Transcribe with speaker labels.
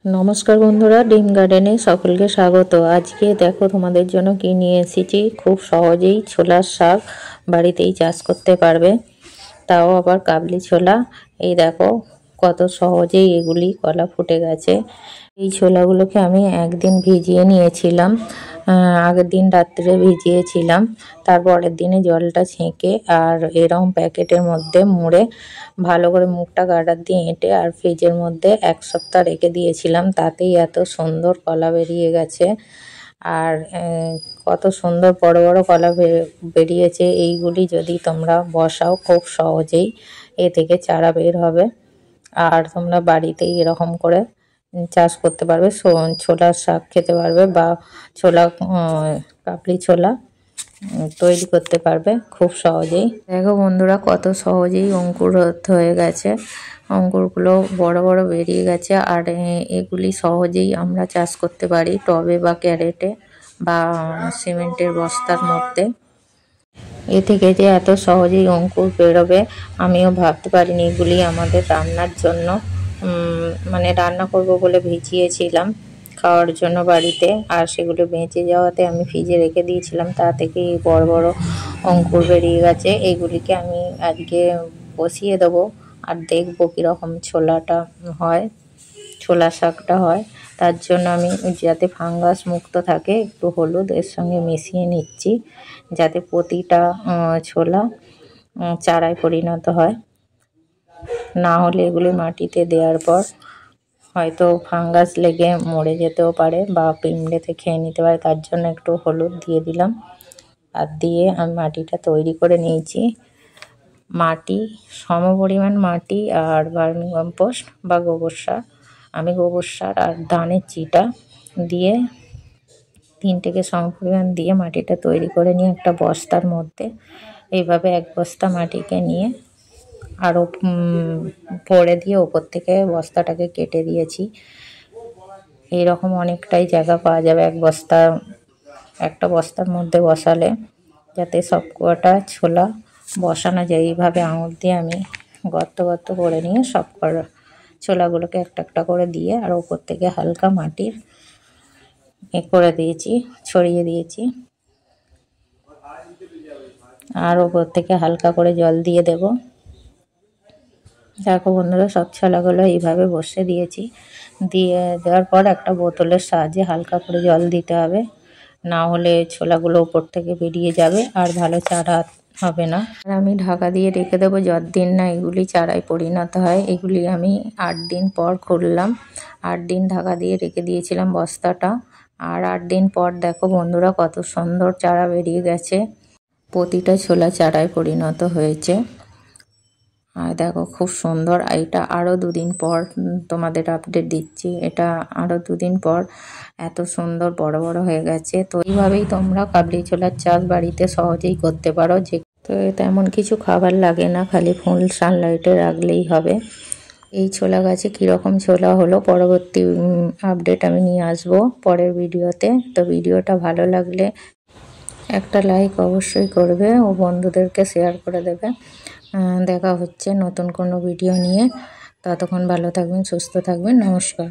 Speaker 1: নমস্কার বন্ধুরা, ডিম গার্ডেনে সকলকে স্বাগত। আজকে দেখো তোমাদের জন্য কি নিয়ে এসেছি। খুব সহজেই ছোলার শাক বাড়িতেই চাষ করতে পারবে, তাও আবার কাবলি ছোলা। এই দেখো কত সহজেই এগুলি কলা ফুটে গেছে। এই ছোলাগুলোকে আমি একদিন ভিজিয়ে নিয়েছিলাম, আগের দিন রাত্রে ভিজিয়েছিলাম, তারপরের দিনে জলটা ছেঁকে আর এরকম প্যাকেটের মধ্যে মুড়ে ভালো করে মুখটা গার্ডার দিয়ে এঁটে আর ফ্রিজের মধ্যে 1 সপ্তাহ রেখে দিয়েছিলাম। তাতেই এত সুন্দর কলা বেরিয়ে গেছে। আর কত সুন্দর বড় বড় কলা বেরিয়েছে। এইগুলি যদি তোমরা বসাও খুব সহজেই এ থেকে চারা বের হবে, আর তোমরা বাড়িতেই এরকম করে চাষ করতে পারবে। ছোলার শাক খেতে পারবে বা ছোলা কাবলি ছোলা তৈরি করতে পারবে খুব সহজেই। দেখো বন্ধুরা কত সহজেই অঙ্কুর হয়ে গেছে, অঙ্কুরগুলো বড় বড় বেরিয়ে গেছে। আর এগুলি সহজেই আমরা চাষ করতে পারি টবে বা ক্যারেটে বা সিমেন্টের বস্তার মধ্যে। এ থেকে যে এত সহজেই অঙ্কুর বেরোবে আমিও ভাবতে পারিনি। এগুলি আমাদের রান্নার জন্য মানে রান্না করব বলে ভিজিয়েছিলাম খাওয়ার জন্য বাড়িতে, আর সেগুলো বেঁচে যাওয়াতে আমি ফ্রিজে রেখে দিয়েছিলাম। তা থেকে এই বড় বড় অঙ্কুর বেরিয়ে গেছে। এইগুলিকে আমি আজকে বসিয়ে দেবো আর দেখবো কীরকম ছোলাটা হয়, ছোলা শাকটা হয়। তার জন্য আমি যাতে ফাঙ্গাস মুক্ত থাকে একটু হলুদ এর সঙ্গে মিশিয়ে নিচ্ছি, যাতে প্রতিটা ছোলা চারায় পরিণত হয়। না হলে এগুলি মাটিতে দেওয়ার পর হয়তো ফাঙ্গাস লেগে মরে যেতেও পারে বা পিঁমড়েতে খেয়ে নিতে পারে। তার জন্য একটু হলুদ দিয়ে দিলাম, আর দিয়ে আমি মাটিটা তৈরি করে নিয়েছি। মাটি সমপরিমাণ মাটি আর ভার্মি কম্পোস্ট বা গোবর সার, আমি গোবর সার আর ধানের চিটা দিয়ে 3টেকে সমপরিমাণ দিয়ে মাটিটা তৈরি করে নিয়ে একটা বস্তার মধ্যে এইভাবে 1 বস্তা মাটিকে নিয়ে আরও ভরে দিয়ে ওপর থেকে বস্তাটাকে কেটে দিয়েছি। এইরকম অনেকটাই জায়গা পাওয়া যাবে একটা বস্তার মধ্যে বসালে, যাতে সব কটা ছোলা বসানো যায়। এইভাবে আঙুল দিয়ে আমি গর্ত গর্ত করে নিয়ে সব কটা ছোলাগুলোকে একটা একটা করে দিয়ে আর ওপর থেকে হালকা মাটির করে দিয়েছি, ছড়িয়ে দিয়েছি। আর ওপর থেকে হালকা করে জল দিয়ে দেব। দেখো বন্ধুরা সব ছোলাগুলো এইভাবে বসে দিয়েছি। দিয়ে দেওয়ার পর একটা বোতলের সাহায্যে হালকা করে জল দিতে হবে, না হলে ছোলাগুলো উপর থেকে বেরিয়ে যাবে আর ভালো চারা হবে না। আর আমি ঢাকা দিয়ে রেখে দেবো যতদিন না এগুলি চারায় পরিণত হয়। এগুলি আমি 8 দিন পর খুললাম, 8 দিন ঢাকা দিয়ে রেখে দিয়েছিলাম বস্তাটা। আর 8 দিন পর দেখো বন্ধুরা কত সুন্দর চারা বেরিয়ে গেছে, প্রতিটা ছোলা চারায় পরিণত হয়েছে। আর দেখো খুব সুন্দর। এটা আরও 2 দিন পর তোমাদের আপডেট দিচ্ছি। এটা আরও 2 দিন পর এত সুন্দর বড় বড় হয়ে গেছে। তো এইভাবেই তোমরা কাবলি ছোলার চাষ বাড়িতে সহজেই করতে পারো। তো তেমন কিছু খাবার লাগে না, খালি ফুল সানলাইটে রাখলেই হবে। এই ছোলা গাছে কীরকম ছোলা হলো পরবর্তী আপডেট আমি নিয়ে আসবো পরের ভিডিওতে। তো ভিডিওটা ভালো লাগলে একটা লাইক অবশ্যই করবে ও বন্ধুদেরকে শেয়ার করে দেবে। দেখা হচ্ছে নতুন কোনো ভিডিও নিয়ে। ততক্ষণ ভালো থাকবেন, সুস্থ থাকবেন। নমস্কার।